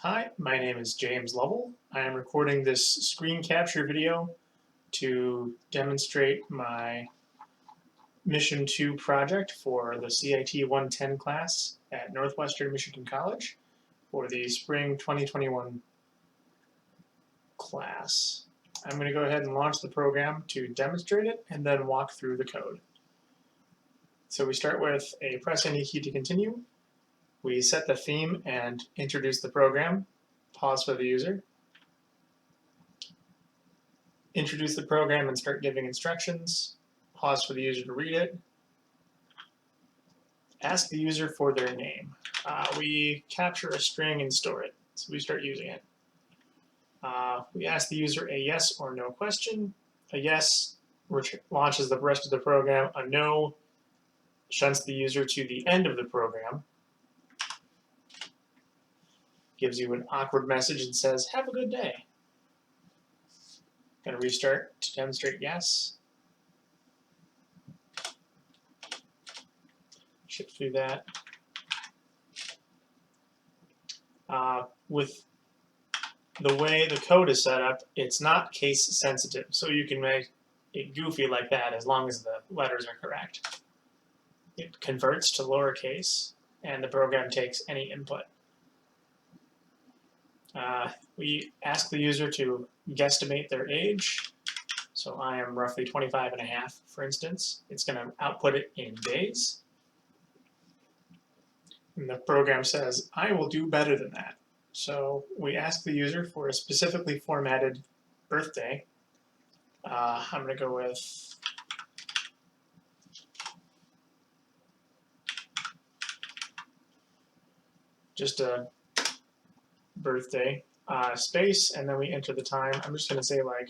Hi, my name is James Lovell. I am recording this screen capture video to demonstrate my Mission 2 project for the CIT 110 class at Northwestern Michigan College for the spring 2021 class. I'm going to go ahead and launch the program to demonstrate it and then walk through the code. So we start with a press any key to continue. We set the theme and introduce the program. Pause for the user. Introduce the program and start giving instructions. Pause for the user to read it. Ask the user for their name. We capture a string and store it, so we start using it. We ask the user a yes or no question. A yes launches the rest of the program. A no shunts the user to the end of the program. Gives you an awkward message and says, have a good day. Going to restart to demonstrate yes. Shift through that. With the way the code is set up, it's not case sensitive, so you can make it goofy like that as long as the letters are correct. It converts to lowercase, and the program takes any input. We ask the user to guesstimate their age. So I am roughly 25 and a half, for instance. It's going to output it in days. And the program says, I will do better than that. So we ask the user for a specifically formatted birthday. I'm going to go with just a birthday space, and then we enter the time. I'm just going to say like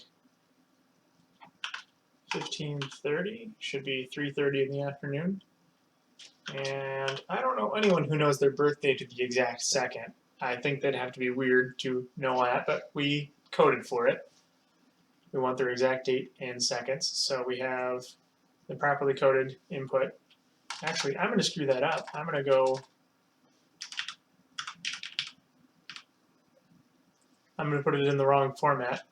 15:30, should be 3:30 in the afternoon. And I don't know anyone who knows their birthday to the exact second. I think that'd have to be weird to know that, but we coded for it. We want their exact date in seconds, so we have the properly coded input. Actually, I'm going to screw that up. I'm going to put it in the wrong format.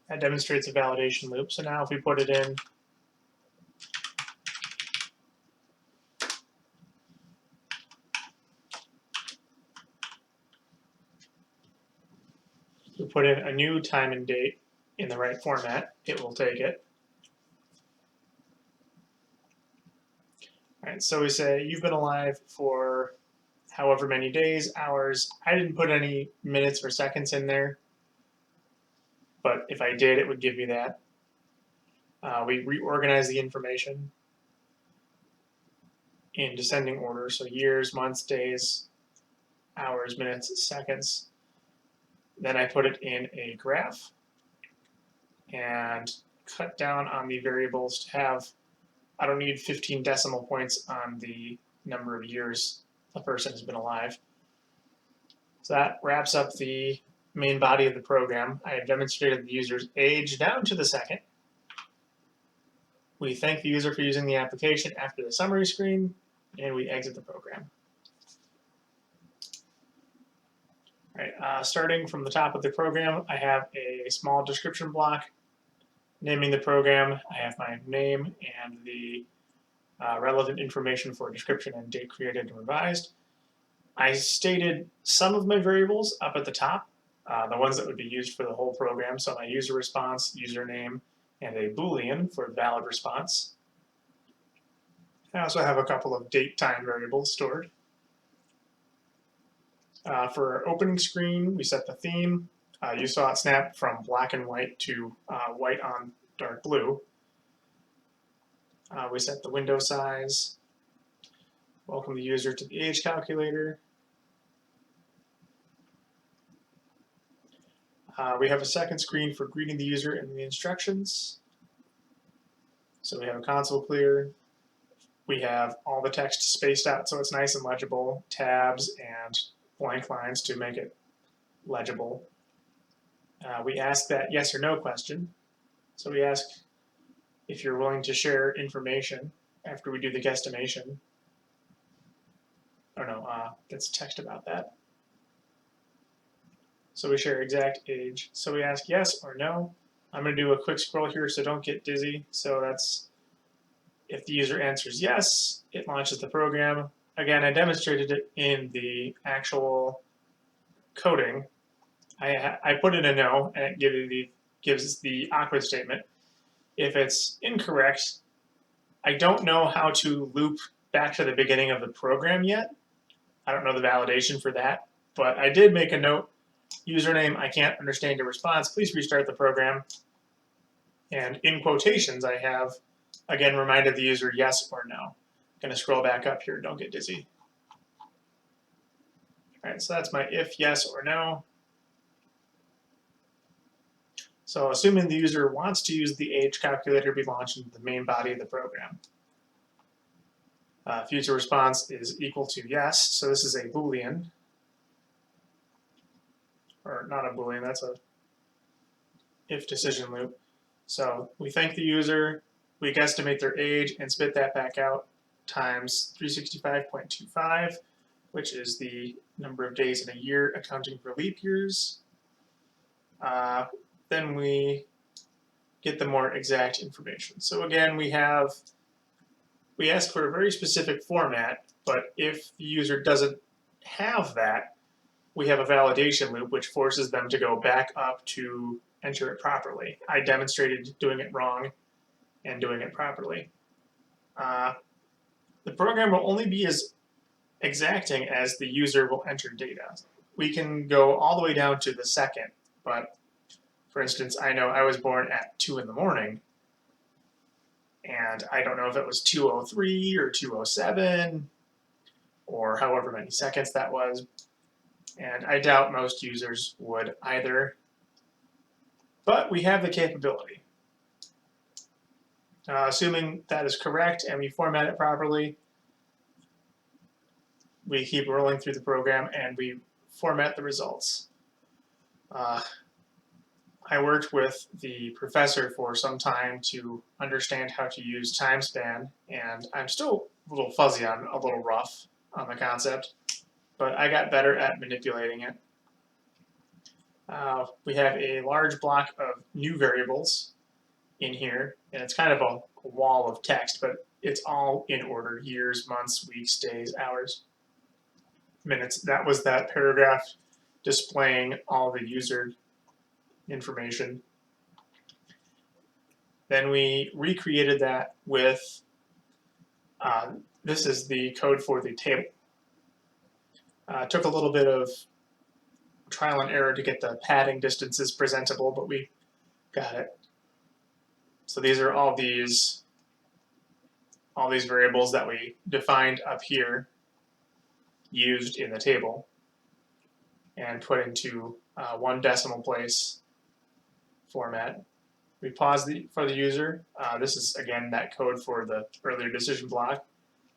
That demonstrates a validation loop. So now if we put it in, we put in a new time and date in the right format, it will take it. All right, so we say you've been alive for however many days, hours. I didn't put any minutes or seconds in there, but if I did, it would give me that. We reorganize the information in descending order, so years, months, days, hours, minutes, seconds. Then I put it in a graph and cut down on the variables to have, I don't need 15 decimal points on the number of years a person has been alive. So that wraps up the main body of the program. I have demonstrated the user's age down to the second. We thank the user for using the application after the summary screen, and we exit the program. All right, starting from the top of the program, I have a small description block naming the program. I have my name and the relevant information for description and date created and revised. I stated some of my variables up at the top, the ones that would be used for the whole program. So my user response, username, and a Boolean for valid response. I also have a couple of date time variables stored. For our opening screen, we set the theme. You saw it snap from black and white to white on dark blue. We set the window size. Welcome the user to the age calculator. We have a second screen for greeting the user and the instructions. So we have a console clear. We have all the text spaced out so it's nice and legible, tabs and blank lines to make it legible. We ask that yes or no question. So we ask if you're willing to share information after we do the guesstimation. gets text about that. So we share exact age. So we ask yes or no. I'm going to do a quick scroll here so don't get dizzy. So that's if the user answers yes, it launches the program. Again, I demonstrated it in the actual coding. I put in a no, and it gives the awkward statement. If it's incorrect, I don't know how to loop back to the beginning of the program yet. I don't know the validation for that, but I did make a note. Username, I can't understand your response. Please restart the program. And in quotations, I have, again, reminded the user yes or no. I'm going to scroll back up here. Don't get dizzy. All right, so that's my if yes or no. So assuming the user wants to use the age calculator, we launch into the main body of the program. Future response is equal to yes. So this is a Boolean. Or not a Boolean, that's a if decision loop. So we thank the user, we guesstimate their age and spit that back out times 365.25, which is the number of days in a year accounting for leap years. Then we get the more exact information. So again, we ask for a very specific format, but if the user doesn't have that, we have a validation loop which forces them to go back up to enter it properly. I demonstrated doing it wrong and doing it properly. The program will only be as exacting as the user will enter data. We can go all the way down to the second, but for instance, I know I was born at 2 in the morning, and I don't know if it was 2:03 or 2:07 or however many seconds that was, and I doubt most users would either, but we have the capability. Assuming that is correct and we format it properly, we keep rolling through the program and we format the results. I worked with the professor for some time to understand how to use time span, and I'm still a little fuzzy on, a little rough on the concept, but I got better at manipulating it. We have a large block of new variables in here, and it's kind of a wall of text, but it's all in order: years, months, weeks, days, hours, minutes. That was that paragraph displaying all the user information. Then we recreated that with, this is the code for the table. Took a little bit of trial and error to get the padding distances presentable, but we got it. So these are all these variables that we defined up here, used in the table, and put into 1 decimal place format. We pause for the user. This is, again, that code for the earlier decision block.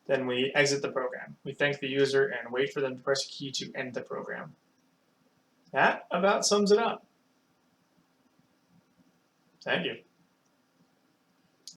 Then we exit the program. We thank the user and wait for them to press a key to end the program. That about sums it up. Thank you.